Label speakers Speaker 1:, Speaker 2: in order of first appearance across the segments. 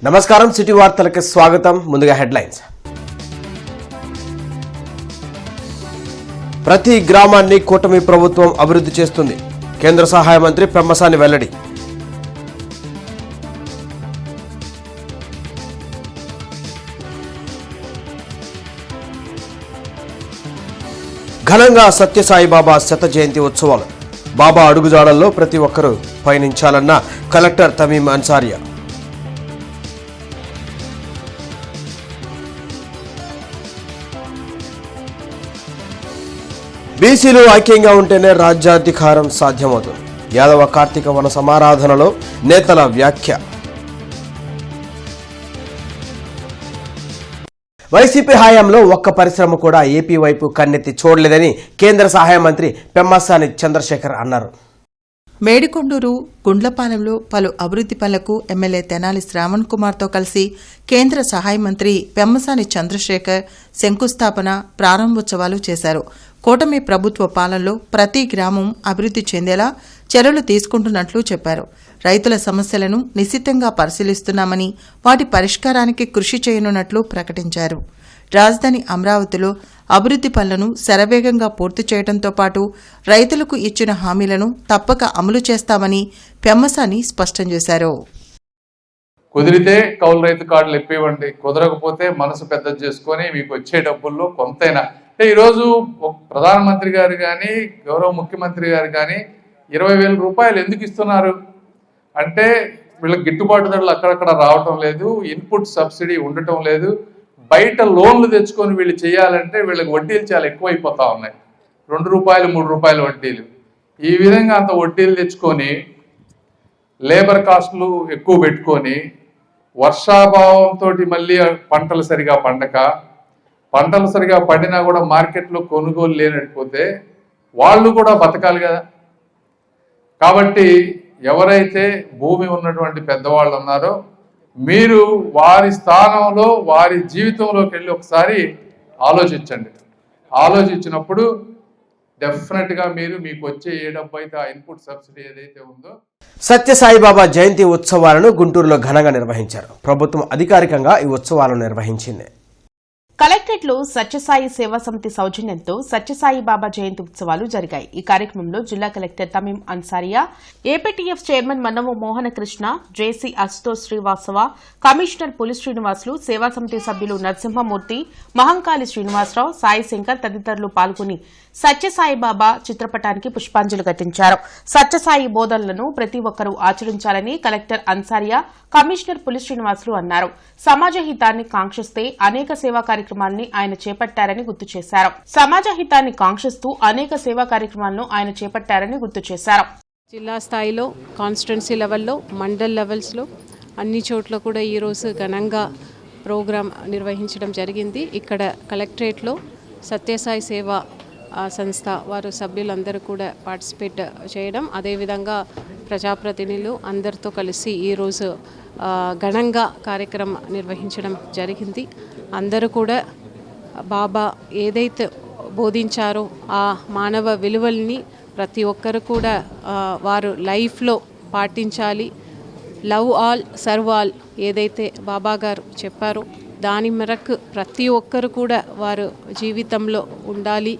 Speaker 1: నమస్కారం సిటీ వార్తలకు స్వాగతం. ముందుగా హెడ్లైన్స్. ప్రతి గ్రామాన్ని కూటమి ప్రభుత్వం అభివృద్ధి చేస్తుంది. కేంద్ర సహాయ మంత్రి పెమ్మసాని వెల్లడి. ఘనంగా సత్యసాయిబాబా శత జయంతి ఉత్సవాలు. బాబా అడుగుజాడల్లో ప్రతి ఒక్కరూ పయనించాలన్న కలెక్టర్ తమీం అన్సారియా. బీసీలు ఐక్యంగా ఉంటేనే రాజ్యాధికారం సాధ్యమవుతుంది. యాదవ కార్తీక వన సమారాధనలో నేతల వ్యాఖ్య. వైసీపీ హయాంలో ఒక్క పరిశ్రమ కూడా ఏపీ వైపు కన్నెత్తి చూడలేదని కేంద్ర సహాయ మంత్రి పెమ్మసాని చంద్రశేఖర్ అన్నారు.
Speaker 2: మేడికొండూరు, గుండ్లపాలెంలో పలు అభివృద్ధి పనులకు ఎమ్మెల్యే తెనాలి శ్రావణ్ కుమార్తో కలిసి కేంద్ర సహాయ మంత్రి పెమ్మసాని చంద్రశేఖర్ శంకుస్థాపన, ప్రారంభోత్సవాలు చేశారు. కూటమి ప్రభుత్వ పాలనలో ప్రతి గ్రామం అభివృద్ధి చెందేలా చర్యలు తీసుకుంటున్నట్లు చెప్పారు. రైతుల సమస్యలను నిశితంగా పరిశీలిస్తున్నామని, వాటి పరిష్కారానికి కృషి చేయనున్నట్లు ప్రకటించారు. రాజధాని అమరావతిలో అభివృద్ధి పనులను శరవేగంగా పూర్తి చేయడంతో పాటు రైతులకు ఇచ్చిన హామీలను తప్పక అమలు చేస్తామని పెమ్మసాని స్పష్టం చేశారు.
Speaker 3: కుదిరితే కౌలు రైతు కార్డులు ఇప్పివ్వండి, కుదరకపోతే మనసు పెద్దది చేసుకొని మీకు వచ్చే డబ్బుల్లో కొంతైనా అంటే ఈరోజు ప్రధానమంత్రి గారు కానీ గౌరవ ముఖ్యమంత్రి గారు కానీ 20,000 రూపాయలు ఎందుకు ఇస్తున్నారు అంటే వీళ్ళకి గిట్టుబాటు ధరలు అక్కడక్కడ రావటం లేదు, ఇన్పుట్ సబ్సిడీ ఉండటం లేదు. బయట లోన్లు తెచ్చుకొని వీళ్ళు చేయాలంటే వీళ్ళకి వడ్డీలు చాలా ఎక్కువైపోతా ఉన్నాయి. 2 రూపాయలు 3 రూపాయల వడ్డీలు. ఈ విధంగా అంత వడ్డీలు తెచ్చుకొని లేబర్ కాస్టులు ఎక్కువ పెట్టుకొని వర్షాభావంతో మళ్ళీ పంటలు సరిగా పండినా కూడా మార్కెట్లో కొనుగోలు లేనట్టు వాళ్ళు కూడా బతకాలి కదా. కాబట్టి ఎవరైతే భూమి ఉన్నటువంటి పెద్దవాళ్ళు ఉన్నారో మీరు వారి స్థానంలో వారి జీవితంలోకి వెళ్ళి ఒకసారి ఆలోచించండి. ఆలోచించినప్పుడు డెఫినెట్గా మీకు వచ్చే ఏ డబ్బు అయితే ఆ ఇన్పుట్ సబ్సిడీ ఏదైతే ఉందో.
Speaker 1: సత్యసాయిబాబా జయంతి ఉత్సవాలను గుంటూరులో ఘనంగా నిర్వహించారు. ప్రభుత్వం అధికారికంగా ఈ ఉత్సవాలను నిర్వహించింది.
Speaker 4: కలెక్టరేట్లో సత్యసాయి సేవా సమితి సౌజన్యంతో సత్యసాయి బాబా జయంతి ఉత్సవాలు జరిగాయి. ఈ కార్యక్రమంలో జిల్లా collector Tameem Ansariya, APTF chairman Mannava Mohanakrishna, JC Ashutosh Srivastava, commissioner Puli Srinivasulu, సేవా సమితి సభ్యులు నరసింహమూర్తి, మహంకాళి శ్రీనివాసరావు, సాయి శంకర్ తదితరులు పాల్గొని సత్యసాయి బాబా చిత్రపటానికి పుష్పాంజలి ఘటించారు. సత్యసాయి బోధనలను ప్రతి ఒక్కరూ ఆచరించాలని కలెక్టర్ అన్సారియా, కమిషనర్ పులి శ్రీనివాసులు అన్నారు. సమాజ హితాన్ని కాంక్షిస్తే అనేక సేవా కార్యక్రమాలని ఆయన చేపట్టారని గుర్తు చేశారు. సమాజ హితాన్ని కాంక్షిస్తూ అనేక సేవా కార్యక్రమాలను ఆయన చేపట్టారని గుర్తు చేశారు.
Speaker 5: జిల్లా స్థాయిలో, కాన్స్టిట్యున్సీ లెవెల్లో, మండల్ లెవెల్స్లో అన్ని చోట్ల కూడా ఈరోజు ఘనంగా ప్రోగ్రాం నిర్వహించడం జరిగింది. ఇక్కడ కలెక్టరేట్లో సత్యసాయి సేవా సంస్థ వారు సభ్యులందరూ కూడా పార్టిసిపేట్ చేయడం, అదేవిధంగా ప్రజాప్రతినిధులు అందరితో కలిసి ఈరోజు ఘనంగా కార్యక్రమం నిర్వహించడం జరిగింది. అందరూ కూడా బాబా ఏదైతే బోధించారో ఆ మానవ విలువల్ని ప్రతి ఒక్కరు కూడా వారు లైఫ్లో పాటించాలి. లవ్ ఆల్ సర్వ్ ఆల్ ఏదైతే బాబా గారు చెప్పారో దాని మేరకు ప్రతి ఒక్కరు కూడా వారు జీవితంలో ఉండాలి,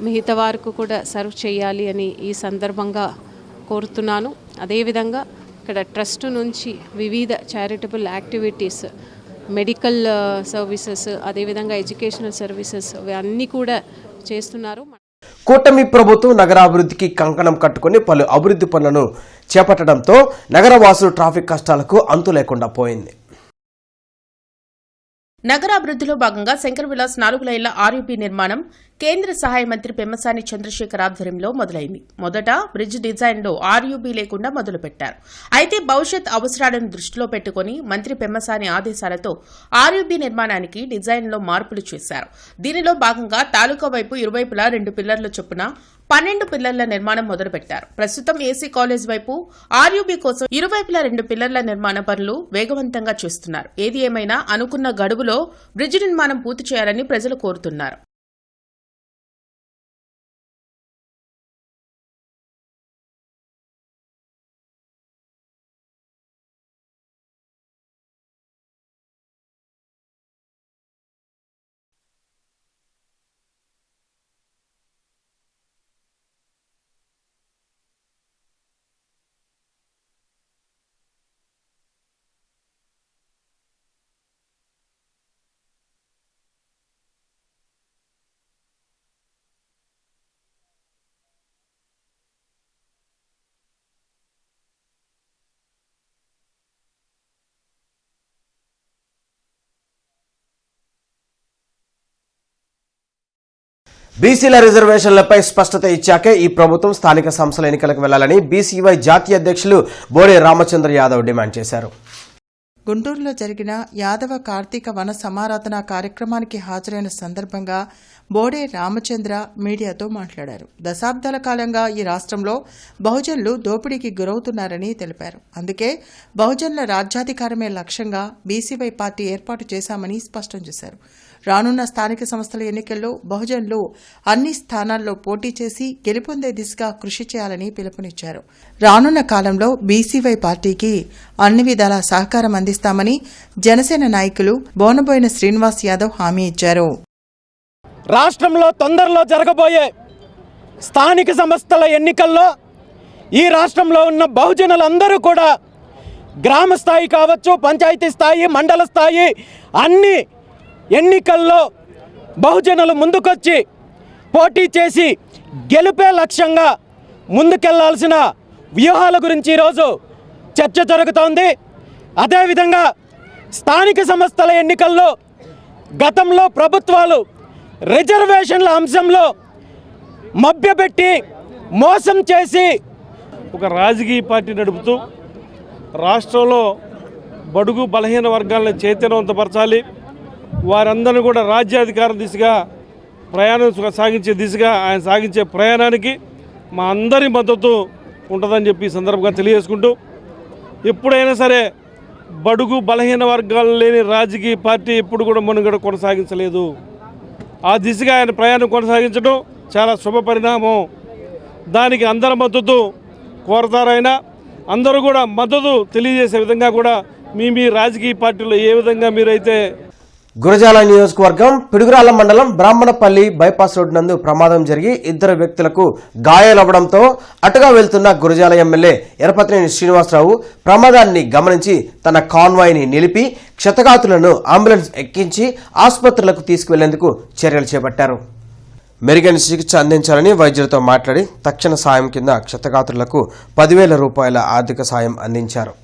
Speaker 5: మిగతా వారికి కూడా సర్వ్ చేయాలి అని ఈ సందర్భంగా కోరుతున్నాను. అదేవిధంగా ఇక్కడ ట్రస్ట్ నుంచి వివిధ చారిటబుల్ యాక్టివిటీస్, మెడికల్ సర్వీసెస్, అదేవిధంగా ఎడ్యుకేషనల్ సర్వీసెస్ అన్నీ కూడా చేస్తున్నారు.
Speaker 1: కూటమి ప్రభుత్వం నగరాభివృద్ధికి కంకణం కట్టుకుని పలు అభివృద్ధి పనులను చేపట్టడంతో నగరవాసులు ట్రాఫిక్ కష్టాలకు అంతు లేకుండా పోయింది.
Speaker 4: నగరాభివృద్ధిలో భాగంగా శంకర్ విలాస్ 4 లైన్ల ఆర్యూపీ నిర్మాణం కేంద్ర సహాయ మంత్రి పెమ్మసాని చంద్రశేఖర్ ఆధ్వర్యంలో మొదలైంది. మొదట బ్రిడ్జ్ డిజైన్లో ఆర్యూబీ లేకుండా మొదలుపెట్టారు. అయితే భవిష్యత్ అవసరాలను దృష్టిలో పెట్టుకుని మంత్రి పెమ్మసాని ఆదేశాలతో ఆర్యూబీ నిర్మాణానికి డిజైన్లో మార్పులు చేశారు. దీనిలో భాగంగా తాలూకా వైపు ఇరువైపులా 2 పిల్లర్ల చొప్పున 12 పిల్లర్ల నిర్మాణం మొదలుపెట్టారు. ప్రస్తుతం ఏసీ కాలేజ్ వైపు ఆర్యూబీ కోసం ఇరువైపులా 2 పిల్లర్ల నిర్మాణ పనులు వేగవంతంగా చేస్తున్నారు. ఏది ఏమైనా అనుకున్న గడువులో బ్రిడ్జ్ నిర్మాణం పూర్తి చేయాలని ప్రజలు కోరుతున్నారు.
Speaker 1: బీసీల రిజర్వేషన్లపై స్పష్టత ఇచ్చాకే ఈ ప్రభుత్వం స్థానిక సంస్థల ఎన్నికలకు వెళ్లాలని బీసీవై జాతీయ అధ్యక్షులు బోడే రామచంద్ర యాదవ్ డిమాండ్ చేశారు.
Speaker 2: గుంటూరులో జరిగిన యాదవ కార్తీక వన సమారాధన కార్యక్రమానికి హాజరైన సందర్భంగా బోడే రామచంద్ర మీడియాతో మాట్లాడారు. దశాబ్దాల కాలంగా ఈ రాష్ట్రంలో బహుజనులు దోపిడీకి గురవుతున్నారని తెలిపారు. అందుకే బహుజనుల రాజ్యాధికారమే లక్ష్యంగా బీసీవై పార్టీ ఏర్పాటు చేశామని స్పష్టం చేశారు. రానున్న స్థానిక సంస్థల ఎన్నికల్లో బహుజనులు అన్ని స్థానాల్లో పోటీ చేసి గెలుపొందే దిశగా కృషి చేయాలని పిలుపునిచ్చారు. రానున్న కాలంలో బీసీవై పార్టీకి అన్ని విధాల సహకారం అందిస్తామని జనసేన నాయకులు బోనబోయిన శ్రీనివాస్ యాదవ్ హామీ ఇచ్చారు.
Speaker 6: రాష్ట్రంలో తొందరలో జరగబోయే స్థానిక సంస్థల ఎన్నికల్లో ఈ రాష్ట్రంలో ఉన్న బహుజనులందరూ కూడా గ్రామ స్థాయి కావచ్చు, పంచాయతీ స్థాయి, మండల స్థాయి అన్ని ఎన్నికల్లో బహుజనులు ముందుకొచ్చి పోటీ చేసి గెలుపే లక్ష్యంగా ముందుకెళ్లాల్సిన వ్యూహాల గురించి ఈరోజు చర్చ జరుగుతోంది. అదేవిధంగా స్థానిక సంస్థల ఎన్నికల్లో గతంలో ప్రభుత్వాలు రిజర్వేషన్ల అంశంలో మభ్యపెట్టి మోసం చేసి
Speaker 7: ఒక రాజకీయ పార్టీ నడుపుతూ రాష్ట్రంలో బడుగు బలహీన వర్గాలను చైతన్యవంతపరచాలి, వారందరినీ కూడా రాజ్యాధికారం దిశగా ప్రయాణం సాగించే దిశగా ఆయన సాగించే ప్రయాణానికి మా అందరి మద్దతు ఉంటుందని చెప్పి ఈ సందర్భంగా తెలియజేసుకుంటూ, ఎప్పుడైనా సరే బడుగు బలహీన వర్గాలు లేని రాజకీయ పార్టీ ఎప్పుడు కూడా మనుగడ కొనసాగించలేదు. ఆ దిశగా ఆయన ప్రయాణం కొనసాగించడం చాలా శుభ పరిణామం. దానికి అందరి మద్దతు కోరతారైనా అందరూ కూడా మద్దతు తెలియజేసే విధంగా కూడా మీ రాజకీయ పార్టీలో ఏ విధంగా మీరైతే.
Speaker 1: గురజాల నియోజకవర్గం పిడుగురాళ్ల మండలం బ్రాహ్మణపల్లి బైపాస్ రోడ్డు నందు ప్రమాదం జరిగి 2 వ్యక్తులకు గాయాలవ్వడంతో అటుగా వెళ్తున్న గురజాల ఎమ్మెల్యే ఎరపతినేని శ్రీనివాసరావు ప్రమాదాన్ని గమనించి తన కాన్వాయ్ని నిలిపి క్షతగాతులను అంబులెన్స్ ఎక్కించి ఆసుపత్రులకు తీసుకువెళ్లేందుకు చర్యలు చేపట్టారు. మెరుగైన చికిత్స అందించాలని వైద్యులతో మాట్లాడి తక్షణ సాయం కింద క్షతగాతులకు 10,000 రూపాయల ఆర్థిక సాయం అందించారు.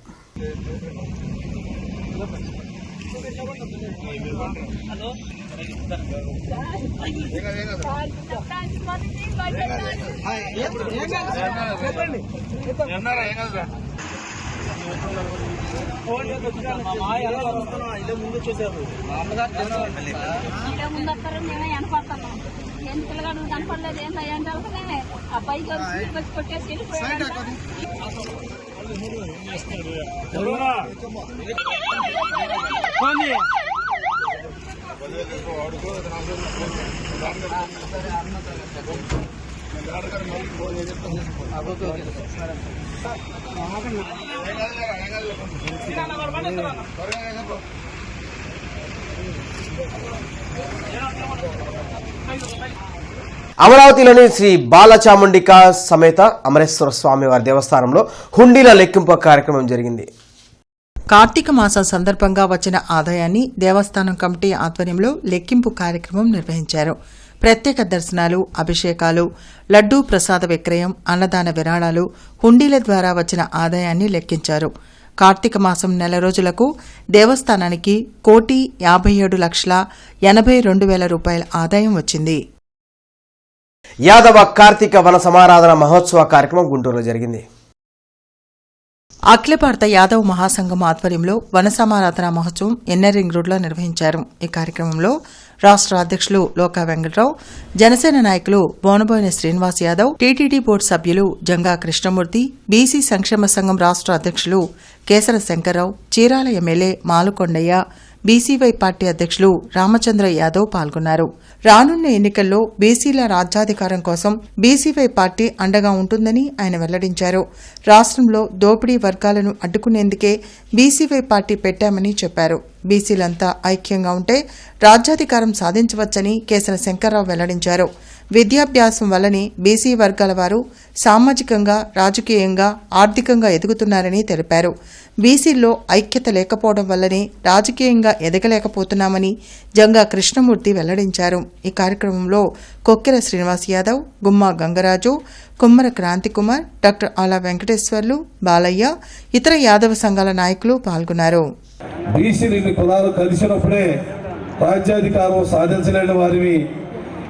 Speaker 8: కనపడలేదు ఏంటంటే అబ్బాయి కొట్టేసి
Speaker 1: అమరావతిలోని శ్రీ బాలచాముండిక సమేత అమరేశ్వర స్వామి వారి దేవస్థానంలో హుండీల లెక్కింపు కార్యక్రమం జరిగింది.
Speaker 2: కార్తీక మాసం సందర్భంగా వచ్చిన ఆదాయాన్ని దేవస్థానం కమిటీ ఆధ్వర్యంలో లెక్కింపు కార్యక్రమం నిర్వహించారు. ప్రత్యేక దర్శనాలు, అభిషేకాలు, లడ్డూ ప్రసాద విక్రయం, అన్నదాన విరాళాలు, హుండీల ద్వారా వచ్చిన ఆదాయాన్ని లెక్కించారు. కార్తీక మాసం నెల రోజులకు దేవస్థానానికి 1,57,82,000 రూపాయల ఆదాయం వచ్చింది.
Speaker 1: యాదవ కార్తీక వన సమారాధన మహోత్సవ కార్యక్రమం గుంటూరులో జరిగింది.
Speaker 2: అఖిల భారత యాదవ్ మహాసంఘం ఆధ్వర్యంలో వన సమారాధన మహోత్సవం ఎన్ఆర్రింగ్ రోడ్లో నిర్వహించారు. ఈ కార్యక్రమంలో రాష్ట్ర అధ్యక్షులు లోకా వెంకటరావు, జనసేన నాయకులు బోనబోయిన శ్రీనివాస్ యాదవ్, టీటీడీ బోర్డు సభ్యులు జంగా కృష్ణమూర్తి, బీసీ సంక్షేమ సంఘం రాష్ట్ర అధ్యక్షులు Kesara Shankarrao, Chirala MLA Malukondaiah, BCY party అధ్యక్షులు రామచంద్ర యాదవ్ పాల్గొన్నారు. రానున్న ఎన్నికల్లో బీసీల రాజ్యాధికారం కోసం బీసీవై పార్టీ అండగా ఉంటుందని ఆయన వెల్లడించారు. రాష్ట్రంలో దోపిడీ వర్గాలను అడ్డుకునేందుకే బీసీవై పార్టీ పెట్టామని చెప్పారు. బీసీలంతా ఐక్యంగా ఉంటే రాజ్యాధికారం సాధించవచ్చని కేసర శంకర్రావు వెల్లడించారు. విద్యాభ్యాసం వల్లనే బీసీ వర్గాల వారు సామాజికంగా, రాజకీయంగా, ఆర్థికంగా ఎదుగుతున్నారని తెలిపారు. బీసీల్లో ఐక్యత లేకపోవడం వల్లనే రాజకీయంగా ఎదగలేకపోతున్నామని జంగా కృష్ణమూర్తి వెల్లడించారు. ఈ కార్యక్రమంలో కొక్కెర శ్రీనివాస్ యాదవ్, గుమ్మా గంగరాజు, కుమ్మర క్రాంతికుమార్, డాక్టర్ ఆలా వెంకటేశ్వర్లు, బాలయ్య, ఇతర యాదవ సంఘాల నాయకులు పాల్గొన్నారు.
Speaker 9: బీసీలు కులాలు కలిసినప్పుడే రాజ్యాధికారం సాధించలేని వారిని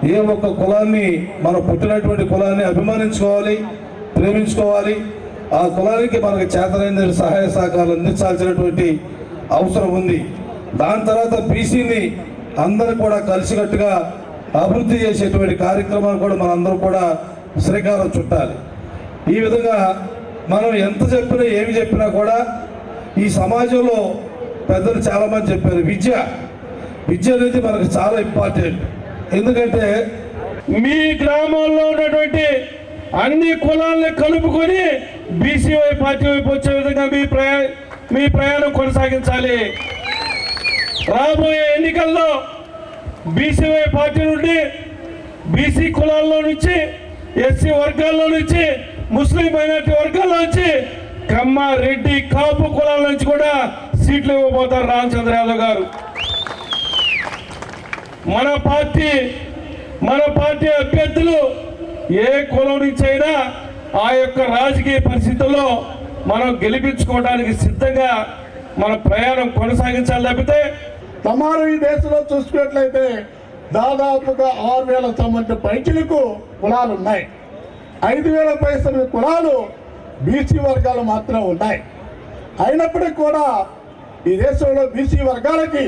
Speaker 9: ఏ ఒక్క కులాన్ని, మనం పుట్టినటువంటి కులాన్ని అభిమానించుకోవాలి, ప్రేమించుకోవాలి. ఆ కులానికి మనకు చేతనైన సహాయ సహకారాలు అందించాల్సినటువంటి అవసరం ఉంది. దాని తర్వాత బీసీని అందరూ కూడా కలిసికట్టుగా అభివృద్ధి చేసేటువంటి కార్యక్రమాలు కూడా మనందరం కూడా శ్రీకారం చుట్టాలి. ఈ విధంగా మనం ఎంత చెప్పినా ఏమి చెప్పినా కూడా ఈ సమాజంలో పెద్దలు చాలామంది చెప్పారు, విద్య అనేది మనకు చాలా ఇంపార్టెంట్. ఎందుకంటే
Speaker 7: మీ గ్రామాల్లో ఉన్నటువంటి అన్ని కులాలను కలుపుకొని బీసీవై పార్టీ వైపు వచ్చే విధంగా మీ ప్రయాణం కొనసాగించాలి. రాబోయే ఎన్నికల్లో బీసీవై పార్టీ నుండి బీసీ కులాల్లో నుంచి, ఎస్సీ వర్గాల్లో నుంచి, ముస్లిం మైనార్టీ వర్గాల్లో నుంచి, కమ్మ, రెడ్డి, కాపు కులాల నుంచి కూడా సీట్లు ఇవ్వబోతారు రామచంద్ర యాదవ్ గారు. మన పార్టీ అభ్యర్థులు ఏ కులం నుంచి అయినా ఆ యొక్క రాజకీయ పరిస్థితుల్లో మనం గెలిపించుకోవడానికి సిద్ధంగా మన ప్రయాణం కొనసాగించాలి. తప్పితే
Speaker 10: సమానం ఈ దేశంలో చూసుకున్నట్లయితే దాదాపుగా 6,000 సంబంధించిన పైచిలకు కులాలు ఉన్నాయి. 5,000 పైసలు కులాలు బీసీ వర్గాలు మాత్రం ఉన్నాయి. అయినప్పటికీ కూడా ఈ దేశంలో బీసీ వర్గాలకి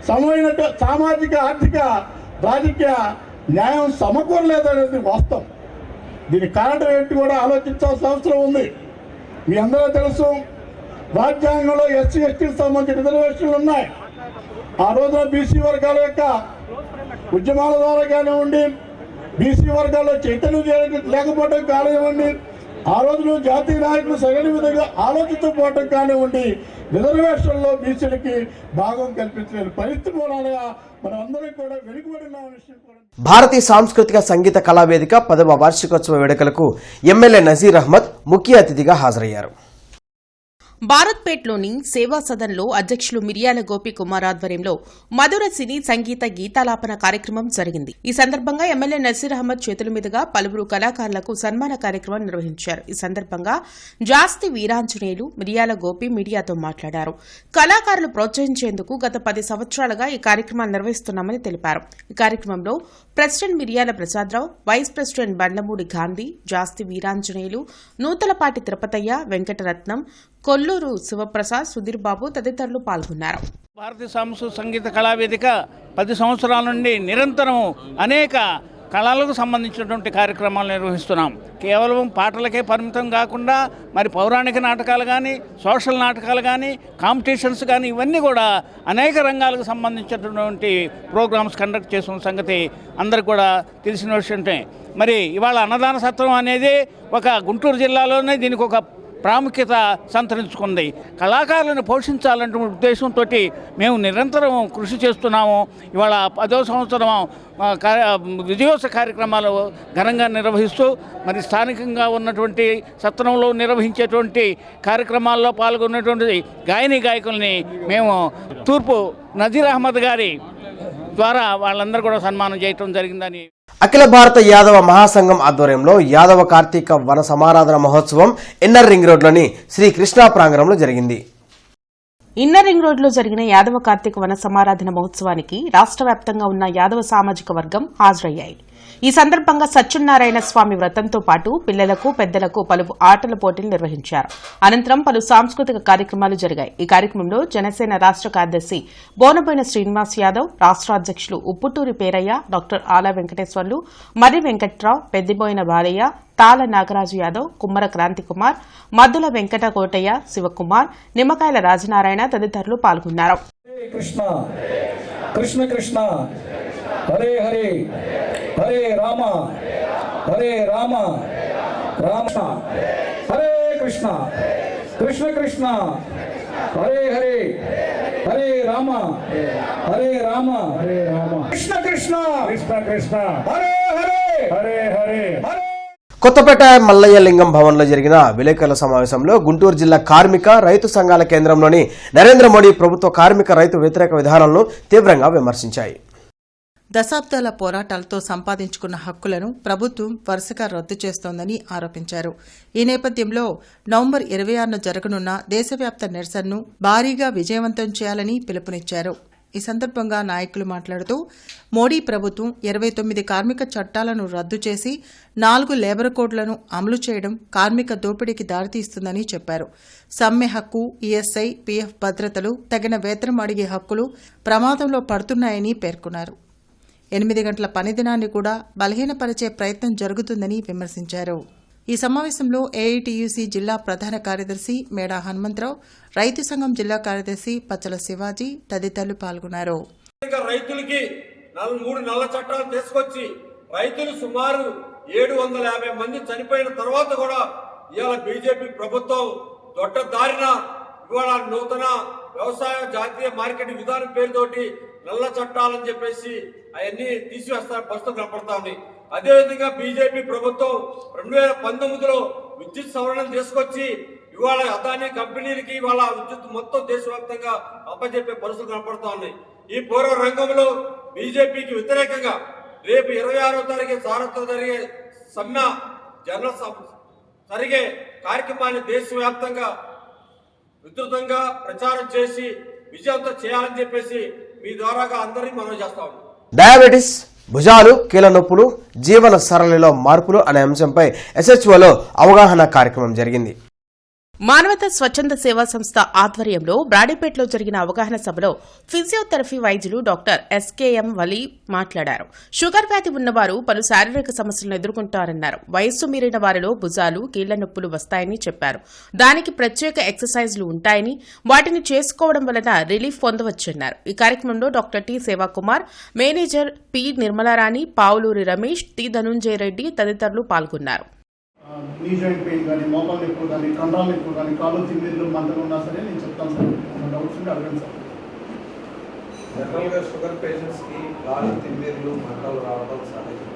Speaker 10: సమైన సామాజిక, ఆర్థిక, రాజకీయ న్యాయం సమకూరలేదనేది వాస్తవం. దీనికి కారణం ఏంటి కూడా ఆలోచించాల్సిన అవసరం ఉంది. మీ అందరూ తెలుసు, రాజ్యాంగంలో ఎస్సీ ఎస్టీకి సంబంధించిన రిజర్వేషన్లు ఉన్నాయి. ఆ రోజున బీసీ వర్గాల యొక్క ఉద్యమాల ద్వారా కానివ్వండి, బీసీ వర్గాల్లో చైతన్యం లేకపోవడం కానివ్వండి, ఆ రోజున జాతీయ నాయకులు సరైన విధంగా ఆలోచించకపోవడం కానివ్వండి, రిజర్వేషన్లో బీసీలకి భాగం కల్పించిన పరిస్థితి మూలంగా మనం అందరం కూడా వెనుకబడిన విషయం కూడా.
Speaker 1: భారతీయ సాంస్కృతిక సంగీత కళావేదిక 10వ వార్షికోత్సవ వేడుకలకు ఎమ్మెల్యే నజీర్ అహ్మద్ ముఖ్య అతిథిగా హాజరయ్యారు.
Speaker 4: భారత్పేట్లోని సేవా సదన్లో అధ్యక్షులు మిర్యాల గోపీకుమార్ ఆధ్వర్యంలో మధుర సినీ సంగీత గీతాలాపన కార్యక్రమం జరిగింది. ఈ సందర్భంగా ఎమ్మెల్యే నసీర్ అహ్మద్ చేతుల మీదుగా పలువురు కళాకారులకు సన్మాన కార్యక్రమం నిర్వహించారు. ఈ సందర్భంగా జాస్తి వీరాంజనేయులు మిర్యాల గోపి మీడియాతో మాట్లాడారు. కళాకారులు ప్రోత్సహించేందుకు గత 10 సంవత్సరాలుగా ఈ కార్యక్రమాలు నిర్వహిస్తున్నామని తెలిపారు. ఈ కార్యక్రమంలో ప్రెసిడెంట్ మిర్యాల ప్రసాదరావు, వైస్ ప్రెసిడెంట్ బండ్లమూడి గాంధీ, జాస్తి వీరాంజనేయులు, నూతలపాటి తిరుపతయ్య, వెంకటరత్నం, కొల్లూరు శివప్రసాద్, సుధీర్ బాబు తదితరులు పాల్గొన్నారు.
Speaker 6: భారతీయ సాంస్కృతిక సంగీత కళావేదిక 10 సంవత్సరాల నుండి నిరంతరం అనేక కళలకు సంబంధించినటువంటి కార్యక్రమాలు నిర్వహిస్తున్నాం. కేవలం పాటలకే పరిమితం కాకుండా మరి పౌరాణిక నాటకాలు కానీ, సోషల్ నాటకాలు కానీ, కాంపిటీషన్స్ కానీ, ఇవన్నీ కూడా అనేక రంగాలకు సంబంధించినటువంటి ప్రోగ్రామ్స్ కండక్ట్ చేస్తున్న సంగతి అందరికి కూడా తెలిసిన విషయమే. మరి ఇవాళ అన్నదాన సత్రం అనేది ఒక గుంటూరు జిల్లాలోనే దీనికి ఒక ప్రాముఖ్యత సంతరించుకుంది. కళాకారులను పోషించాలనే ఉద్దేశంతో మేము నిరంతరం కృషి చేస్తున్నాము. ఇవాళ 10వ సంవత్సరం విజయోత్సవ కార్యక్రమాలు ఘనంగా నిర్వహిస్తూ మరి స్థానికంగా ఉన్నటువంటి సత్రంలో నిర్వహించేటువంటి కార్యక్రమాల్లో పాల్గొన్నటువంటి గాయకుల్ని మేము తూర్పు నజీర్ అహ్మద్ గారి ద్వారా వాళ్ళందరూ కూడా సన్మానం చేయటం జరిగిందని.
Speaker 1: అఖిల భారత యాదవ మహాసంఘం ఆధ్వర్యంలో యాదవ కార్తీక వన సమారాధన మహోత్సవం ఇన్నర్ రింగ్ రోడ్లోని శ్రీ కృష్ణా ప్రాంగణంలో జరిగింది.
Speaker 4: ఇన్నర్ రింగ్ రోడ్లో జరిగిన యాదవ కార్తీక వన సమారాధన మహోత్సవానికి రాష్ట్ర వ్యాప్తంగా ఉన్న యాదవ సామాజిక వర్గం హాజరయ్యాయి. ఈ సందర్భంగా సత్యనారాయణ స్వామి వ్రతంతో పాటు పిల్లలకు, పెద్దలకు పలు ఆటల పోటీలు నిర్వహించారు. అనంతరం పలు సాంస్కృతిక కార్యక్రమాలు జరిగాయి. ఈ కార్యక్రమంలో జనసేన రాష్ట్ర కార్యదర్శి బోనబోయిన శ్రీనివాస్ యాదవ్, రాష్ట్ర అధ్యక్షులు ఉప్పుటూరి పేరయ్య, డాక్టర్ ఆల వెంకటేశ్వర్లు, మర్రి వెంకట్రావు, పెద్దిబోయిన బాలయ్య, తాళ నాగరాజు యాదవ్, కుమ్మర క్రాంతికుమార్, మద్దుల వెంకట కోటయ్య, శివకుమార్, నిమ్మకాయల రాజనారాయణ తదితరులు పాల్గొన్నారు.
Speaker 10: కృష్ణ కృష్ణ కృష్ణ హరే హరే హరే రామ హరే రామ రామ హరే కృష్ణ కృష్ణ కృష్ణ హరే హరే హరే రామ హరే రామ హరే రామ కృష్ణ కృష్ణ కృష్ణ కృష్ణ హరే హరే హరే హరే హరే.
Speaker 1: కొత్తపేట మల్లయ్య లింగం భవన్లో జరిగిన విలేకరుల సమావేశంలో గుంటూరు జిల్లా కార్మిక, రైతు సంఘాల కేంద్రంలోని నరేంద్ర మోడీ ప్రభుత్వ కార్మిక, రైతు వ్యతిరేక విధానాలను తీవ్రంగా విమర్శించాయి.
Speaker 2: దశాబ్దాల పోరాటాలతో సంపాదించుకున్న హక్కులను ప్రభుత్వం వరుసగా రద్దు చేస్తోందని ఆరోపించారు. ఈ నేపథ్యంలో నవంబర్ 26న జరగనున్న దేశవ్యాప్త నిరసనను భారీగా విజయవంతం చేయాలని పిలుపునిచ్చారు. ఈ సందర్భంగా నాయకులు మాట్లాడుతూ మోడీ ప్రభుత్వం 29 కార్మిక చట్టాలను రద్దు చేసి 4 లేబర్ కోడ్లను అమలు చేయడం కార్మిక దోపిడీకి దారితీస్తుందని చెప్పారు. సమ్మె హక్కు, ఈఎస్ఐ, పీఎఫ్ భద్రతలు, తగిన వేతనం అడిగే హక్కులు ప్రమాదంలో పడుతున్నాయని పేర్కొన్నారు. 8 గంటల పనిదినాన్ని కూడా బలహీనపరిచే ప్రయత్నం జరుగుతుందని విమర్శించారు. ఈ సమావేశంలో ఏఐటీయూసీ జిల్లా ప్రధాన కార్యదర్శి మేడా హనుమంతరావు, రైతు సంఘం జిల్లా కార్యదర్శి పచ్చల శివాజీ తదితరులు పాల్గొన్నారు.
Speaker 11: రైతులకి 3 నల్ల చట్టాలు తీసుకొచ్చి రైతులు సుమారు 750 మంది చనిపోయిన తర్వాత కూడా ఇవాళ బీజేపీ ప్రభుత్వం దొడ్డదారిన ఇవాళ నూతన వ్యవసాయ జాతీయ మార్కెట్ విధానం పేరుతోటి నల్ల చట్టాలని చెప్పేసి అవన్నీ తీసివేస్తారు ప్రస్తుతం కనపడతా ఉంది. అదేవిధంగా బీజేపీ ప్రభుత్వం 2019లో విద్యుత్ సవరణలు తీసుకొచ్చి ఇవాళ అదానీ కంపెనీలకి ఇవాళ విద్యుత్ మొత్తం దేశవ్యాప్తంగా అప్పచెప్పే పరిస్థితులు కనపడతా ఉన్నాయి. ఈ పూర్వ రంగంలో బీజేపీకి వ్యతిరేకంగా రేపు 26వ తారీఖు సారథ్యం జరిగే సమ్మె జనరల్ జరిగే కార్యక్రమాన్ని దేశవ్యాప్తంగా విస్తృతంగా ప్రచారం చేసి విజయవంతం చేయాలని చెప్పేసి మీ ద్వారాగా అందరినీ మనం చేస్తా ఉన్నాం.
Speaker 1: డయాబెటిస్, భుజాలు, కీళ్ళ నొప్పులు, జీవన సరళిలో మార్పులు అనే అంశంపై SHOలో అవగాహన కార్యక్రమం జరిగింది.
Speaker 4: మానవతా స్వచ్ఛంద సేవా సంస్థ ఆధ్వర్యంలో బ్రాడీపేటలో జరిగిన అవగాహన సభలో ఫిజియోథెరపీ వైద్యులు డాక్టర్ SKM వలీ మాట్లాడారు. షుగర్ వ్యాధి ఉన్నవారు పలు శారీరక సమస్యలను ఎదుర్కొంటారన్నారు. వయస్సు మీరిన వారిలో భుజాలు, కీళ్ల నొప్పులు వస్తాయని చెప్పారు. దానికి ప్రత్యేక ఎక్సర్సైజ్లు ఉంటాయని, వాటిని చేసుకోవడం వలన రిలీఫ్ పొందవచ్చన్నారు. ఈ కార్యక్రమంలో doctor T Sevakumar, manager P Nirmalarani, Pavuluri Ramesh, T Dhanunjaya Reddy తదితరులు పాల్గొన్నారు.
Speaker 12: నీ జాయింట్ పెయిన్ కానీ, మోకాలు నొప్పులు కానీ, కండరాల నొప్పులు కానీ, కాళ్ళు తిమ్మిర్లు మంటలు ఉన్నా సరే నేను చెప్తాను సార్. డౌట్స్ ఉంటే అడగండి సార్.
Speaker 13: జనరల్గా షుగర్ పేషెంట్స్కి కాళ్ళు తిమ్మిర్లు మంటలు రావడం సహజం.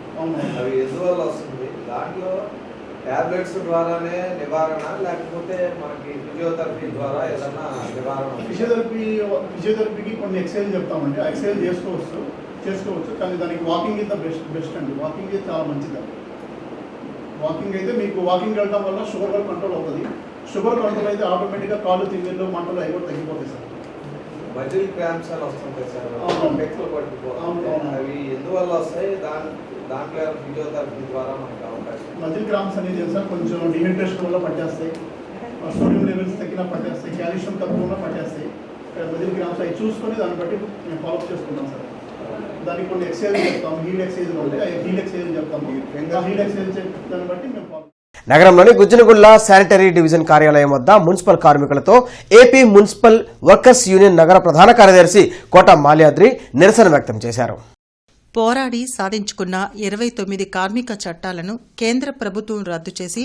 Speaker 13: అవి ఎందువల్ల వస్తుంది? దాంట్లో ట్యాబ్లెట్స్ ద్వారానే నివారణ, లేకపోతే మనకి ఫిజియోథెరపీ ద్వారా ఏదన్నా నివారణ?
Speaker 12: ఫిజియోథెరపీకి కొన్ని ఎక్సర్సైజ్ చెప్తామండి. ఆ ఎక్సర్సైజ్ చేసుకోవచ్చు కానీ దానికి వాకింగ్ ఇస్ ద బెస్ట్ అండి. వాకింగ్ చాలా మంచిది. వాకింగ్ అయితే మీకు వాకింగ్ వెళ్ళడం వల్ల షుగర్ కూడా కంట్రోల్ అవుతుంది. షుగర్ కంట్రోల్ అయితే ఆటోమేటిక్గా కాళ్ళు తిమ్మిర్లు మంటలు అవి కూడా తగ్గిపోతాయి సార్.
Speaker 13: మజిల్ క్రాంప్స్ అని వస్తుంటాయి సార్, పెక్కలు పట్టుకోవాలి. అవి ఎందువల్ల వస్తాయి? దాంట్లో ఫిజియోథెరపీ ద్వారా మనకు అవకాశం.
Speaker 12: మజిల్ క్రాంప్స్ అనేది సార్ కొంచెం డిహైడ్రేషన్ వల్ల పట్టేస్తాయి, సోడియం లెవెల్స్ తగ్గినా పట్టేస్తాయి, కాల్షియం తక్కువ పట్టేస్తాయి. మజిల్ క్రాంప్స్ అవి చూసుకొని దాన్ని బట్టి మేము ఫాలోఅప్ చేసుకుంటాం సార్. దానికి కొన్ని ఎక్సర్సైజ్ చెప్తాము, హీల్ ఎక్సర్సైజ్ ఉంటాయి, హీల్ ఎక్సర్సైజ్ చెప్తాము. హీల్ ఎక్సర్సైజ్ దాన్ని బట్టి మేము
Speaker 1: నగరంలోని గుజ్జనగుళ్ల శానిటరీ డివిజన్ కార్యాలయం వద్ద మున్సిపల్ కార్మికులతో ఏపీ మున్సిపల్ వర్కర్స్ యూనియన్ నగర ప్రధాన కార్యదర్శి కోట మాల్యాద్రి నిరసన వ్యక్తం చేశారు.
Speaker 2: పోరాడి సాధించుకున్న 29 కార్మిక చట్టాలను కేంద్ర ప్రభుత్వం రద్దు చేసి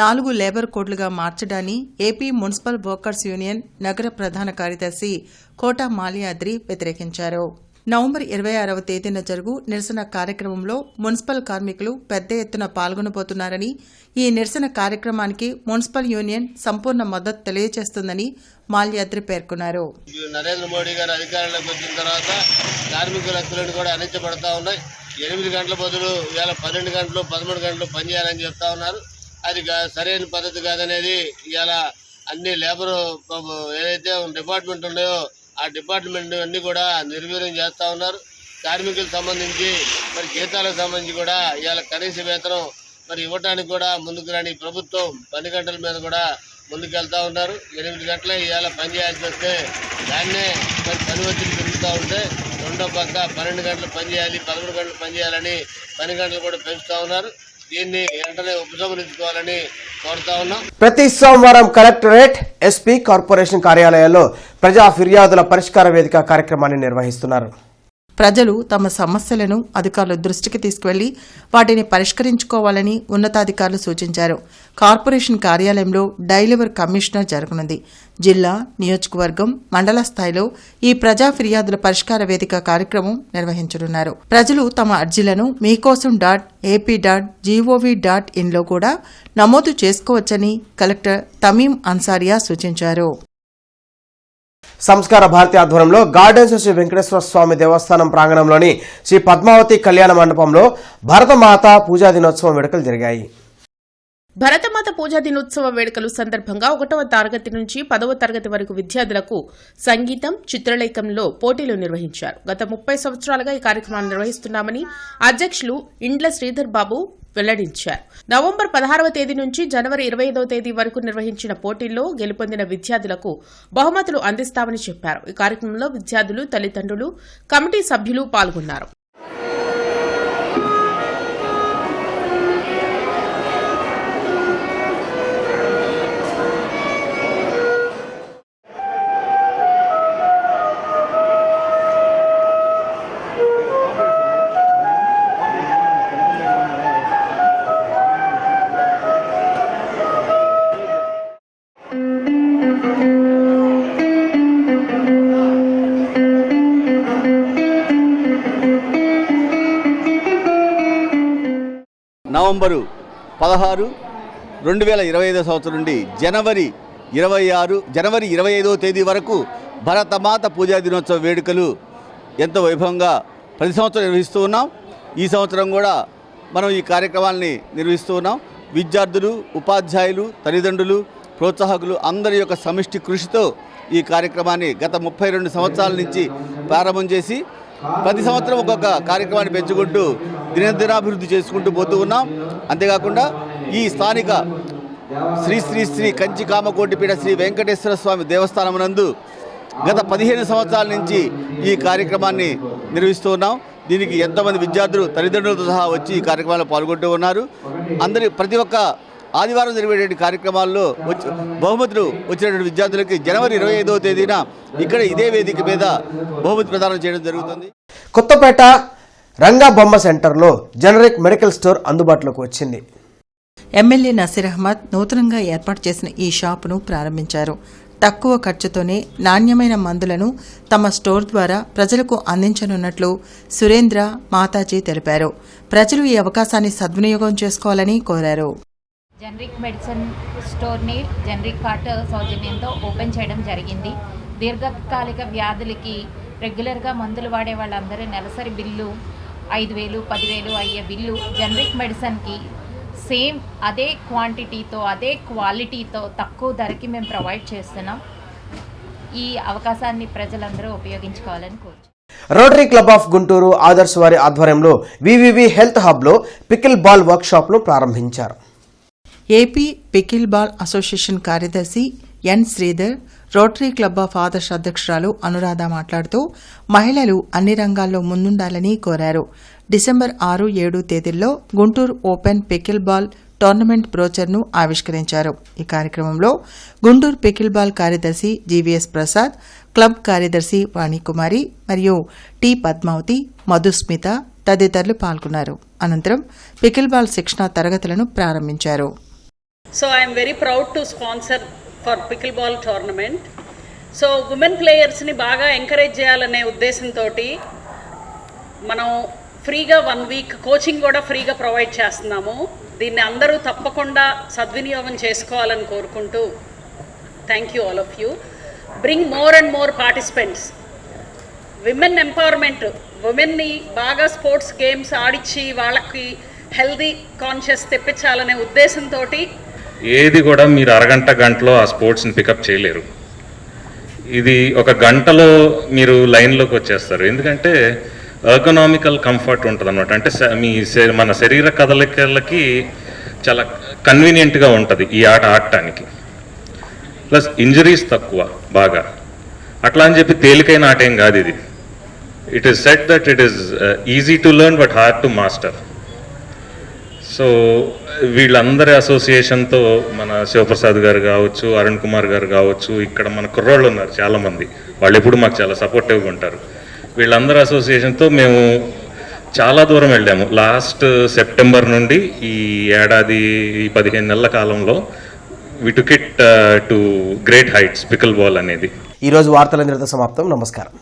Speaker 2: 4 లేబర్ కోడ్లుగా మార్చడాన్ని ఏపీ మున్సిపల్ వర్కర్స్ యూనియన్ నగర ప్రధాన కార్యదర్శి కోట మాల్యాద్రి వ్యతిరేకించారు. నవంబర్ 26వ తేదీన జరుగు నిరసన కార్యక్రమంలో మున్సిపల్ కార్మికులు పెద్ద ఎత్తున పాల్గొనబోతున్నారని, ఈ నిరసన కార్యక్రమానికి మున్సిపల్ యూనియన్ సంపూర్ణ మద్దతు తెలియజేస్తుందని మాల్యాద్రి పేర్కొన్నారు.
Speaker 14: నరేంద్ర మోడీ గారు అధికారంలోకి వచ్చిన తర్వాత కార్మికుల హక్కులను కూడా అణించబడతా ఉన్నాయి. 8 గంటల బదులు ఇవాళ 12 గంటలు 13 గంటలు పనిచేయాలని చెప్తా ఉన్నారు. అది సరైన పద్ధతి కాదనేది ఇవాళ అన్ని లేబర్ ఏదైతే డిపార్ట్మెంట్ ఉన్నాయో ఆ డిపార్ట్మెంట్ అన్ని కూడా నిర్వీర్యం చేస్తూ ఉన్నారు. కార్మికులకు సంబంధించి మరి జీతాలకు సంబంధించి కూడా ఇవాళ కనీస వేతనం మరి ఇవ్వడానికి కూడా ముందుకు రాని ప్రభుత్వం 10 గంటల మీద కూడా ముందుకెళ్తా ఉన్నారు. 8 గంటలే ఇవాళ పని చేయాల్సి వస్తే దాన్నే మరి పని ఒత్తిడి పెరుగుతూ ఉంటే రెండో పక్క 12 గంటలు పని చేయాలి, 11 గంటలు పని చేయాలని 10 గంటలు కూడా పెంచుతూ ఉన్నారు. దీన్ని వెంటనే ఉపసంహరించుకోవాలని కోరుతా ఉన్నాం.
Speaker 1: ప్రతి సోమవారం కలెక్టరేట్, ఎస్పీ, కార్పొరేషన్ కార్యాలయాల్లో ప్రజా ఫిర్యాదుల పరిష్కార వేదిక కార్యక్రమాన్ని నిర్వహిస్తున్నారు.
Speaker 2: ప్రజలు తమ సమస్యలను అధికారుల దృష్టికి తీసుకువెళ్లి వాటిని పరిష్కరించుకోవాలని ఉన్నతాధికారులు సూచించారు. కార్పొరేషన్ కార్యాలయంలో డైలివర్ కమిషనర్ జరగనుంది. జిల్లా, నియోజకవర్గం, మండల స్థాయిలో ఈ ప్రజా ఫిర్యాదుల పరిష్కార వేదిక కార్యక్రమం నిర్వహించనున్నారు. ప్రజలు తమ అర్జీలను meekosom.ap.gov.in లో కూడా నమోదు చేసుకోవచ్చని కలెక్టర్ తమీం అన్సారియా సూచించారు.
Speaker 1: సంస్కార భారతి ఆధ్వర్యంలో గార్డెన్స్ శ్రీ వెంకటేశ్వర స్వామి దేవస్థానం ప్రాంగణంలోని శ్రీ పద్మావతి కళ్యాణ మండపంలో భారతమాత పూజా దినోత్సవం వేడుకలు జరిగాయి.
Speaker 4: భరతమాత పూజా దినోత్సవ వేడుకలు సందర్భంగా 1వ తరగతి నుంచి 10వ తరగతి వరకు విద్యార్థులకు సంగీతం, చిత్రలేఖనంలో పోటీలు నిర్వహించారు. గత 30 సంవత్సరాలుగా ఈ కార్యక్రమాన్ని నిర్వహిస్తున్నామని అధ్యక్షులు ఇండ్ల శ్రీధర్ బాబు వెల్లడించారు. నవంబర్ 16వ తేదీ నుంచి జనవరి 25వ తేదీ వరకు నిర్వహించిన పోటీల్లో గెలుపొందిన విద్యార్థులకు బహుమతులు అందిస్తామని చెప్పారు. ఈ కార్యక్రమంలో విద్యార్థులు, తల్లిదండ్రులు, కమిటీ సభ్యులు పాల్గొన్నారు.
Speaker 15: నవంబరు 16, 2025 సంవత్సరం నుండి జనవరి 25వ తేదీ వరకు భరతమాత పూజా దినోత్సవ వేడుకలు ఎంతో వైభవంగా ప్రతి సంవత్సరం నిర్వహిస్తూ ఉన్నాం. ఈ సంవత్సరం కూడా మనం ఈ కార్యక్రమాలని నిర్వహిస్తూ ఉన్నాం. విద్యార్థులు, ఉపాధ్యాయులు, తల్లిదండ్రులు, ప్రోత్సాహకులు అందరి యొక్క సమిష్టి కృషితో ఈ కార్యక్రమాన్ని గత 32 సంవత్సరాల నుంచి ప్రారంభం చేసి ప్రతి సంవత్సరం ఒక్కొక్క కార్యక్రమాన్ని పెంచుకుంటూ దినదినాభివృద్ధి చేసుకుంటూ పోతూ ఉన్నాం. అంతేకాకుండా ఈ స్థానిక శ్రీ శ్రీ శ్రీ కంచి కామకోటిపీఠ శ్రీ వెంకటేశ్వర స్వామి దేవస్థానం నందు గత 15 సంవత్సరాల నుంచి ఈ కార్యక్రమాన్ని నిర్వహిస్తూ ఉన్నాం. దీనికి ఎంతోమంది విద్యార్థులు తల్లిదండ్రులతో సహా వచ్చి ఈ కార్యక్రమాల్లో పాల్గొంటూ ఉన్నారు. ప్రతి ఒక్క ఆదివారం జరిగేటువంటి కార్యక్రమాల్లో బహుమతులు వచ్చినటువంటి విద్యార్థులకి జనవరి 25వ తేదీన ఇక్కడ ఇదే వేదిక మీద బహుమతి ప్రదానం చేయడం జరుగుతుంది.
Speaker 1: కొత్తపేట రంగా బొమ్మ సెంటర్లో జనరిక్ మెడికల్ స్టోర్ అందుబాటులోకి వచ్చింది.
Speaker 2: ఎమ్మెల్యే నసీర్ అహ్మద్ నూతనంగా ఏర్పాటు చేసిన ఈ షాపును ప్రారంభించారు. తక్కువ ఖర్చుతోనే నాణ్యమైన మందులను తమ స్టోర్ ద్వారా ప్రజలకు అందించనున్నట్లు సురేంద్ర మాతాజీ తెలిపారు. ప్రజలు ఈ అవకాశాన్ని సద్వినియోగం చేసుకోవాలని కోరారు.
Speaker 16: జనరిక్ మెడిసిన్ స్టోర్ని జనరిక్ కార్ట్ సౌజన్యంతో ఓపెన్ చేయడం జరిగింది. దీర్ఘకాలిక వ్యాధులకి రెగ్యులర్గా మందులు వాడే వాళ్ళందరూ నెలసరి బిల్లు 5,000, 10,000 అయ్యే బిల్లు జనరిక్ మెడిసిన్కి సేమ్ అదే క్వాంటిటీతో అదే క్వాలిటీతో తక్కువ ధరకి మేము ప్రొవైడ్ చేస్తున్నాం. ఈ అవకాశాన్ని ప్రజలందరూ ఉపయోగించుకోవాలని కోరుచున్నాం.
Speaker 1: Rotary club of Guntur Adarsh వారి ఆధ్వర్యంలో వివివి హెల్త్ హబ్లో పికిల్ బాల్ వర్క్షాప్ను ప్రారంభించారు.
Speaker 2: ఏపీ పికిల్ బాల్ అసోసియేషన్ కార్యదర్శి N Sridhar, rotary club of Adarsh అధ్యక్షురాలు అనురాధ మాట్లాడుతూ మహిళలు అన్ని రంగాల్లో ముందుండాలని కోరారు. డిసెంబర్ 6, 7 తేదీల్లో Guntur open pickle ball tournament బ్రోచర్ను ఆవిష్కరించారు. ఈ కార్యక్రమంలో గుంటూరు పికిల్ బాల్ కార్యదర్శి జీవీఎస్ ప్రసాద్, క్లబ్ కార్యదర్శి వాణికుమారి మరియు టి పద్మావతి, మధుస్మిత తదితరులు పాల్గొన్నారు. అనంతరం పికిల్ బాల్ శిక్షణ తరగతులను ప్రారంభించారు.
Speaker 17: So I am very proud to sponsor for pickleball tournament. So women players ni baga encourage cheyalane uddeshamto మనం ఫ్రీగా 1 వీక్ కోచింగ్ కూడా ఫ్రీగా ప్రొవైడ్ చేస్తున్నాము. దీన్ని అందరూ తప్పకుండా సద్వినియోగం చేసుకోవాలని కోరుకుంటూ thank you all of you. Bring more and more participants. Women empowerment, ఉమెన్ని బాగా స్పోర్ట్స్ గేమ్స్ ఆడిచ్చి వాళ్ళకి హెల్దీ కాన్షియస్ తెప్పించాలనే ఉద్దేశంతో
Speaker 18: ఏది కూడా మీరు గంటలో ఆ స్పోర్ట్స్ని పికప్ చేయలేరు. ఇది ఒక గంటలో మీరు లైన్లోకి వచ్చేస్తారు. ఎందుకంటే ఎర్గనామికల్ కంఫర్ట్ ఉంటుంది అనమాట. అంటే మన శరీర కదలికలకి చాలా కన్వీనియంట్గా ఉంటుంది ఈ ఆట ఆడటానికి. ప్లస్ ఇంజరీస్ తక్కువ బాగా. అట్లా అని చెప్పి తేలికైన ఆట ఏం కాదు ఇది. It is set that it is easy to learn but hard to master. So వీళ్ళందరి అసోసియేషన్తో మన శివప్రసాద్ గారు కావచ్చు, అరుణ్ కుమార్ గారు కావచ్చు, ఇక్కడ మన కుర్రోళ్ళు ఉన్నారు చాలామంది, వాళ్ళు ఎప్పుడు మాకు చాలా సపోర్టివ్గా ఉంటారు. వీళ్ళందరి అసోసియేషన్తో మేము చాలా దూరం వెళ్ళాము. లాస్ట్ సెప్టెంబర్ నుండి ఈ ఏడాది 15 నెలల కాలంలో we took it to great heights pickle ball అనేది.
Speaker 1: ఈరోజు వార్తలందరితో సమాప్తం. నమస్కారం.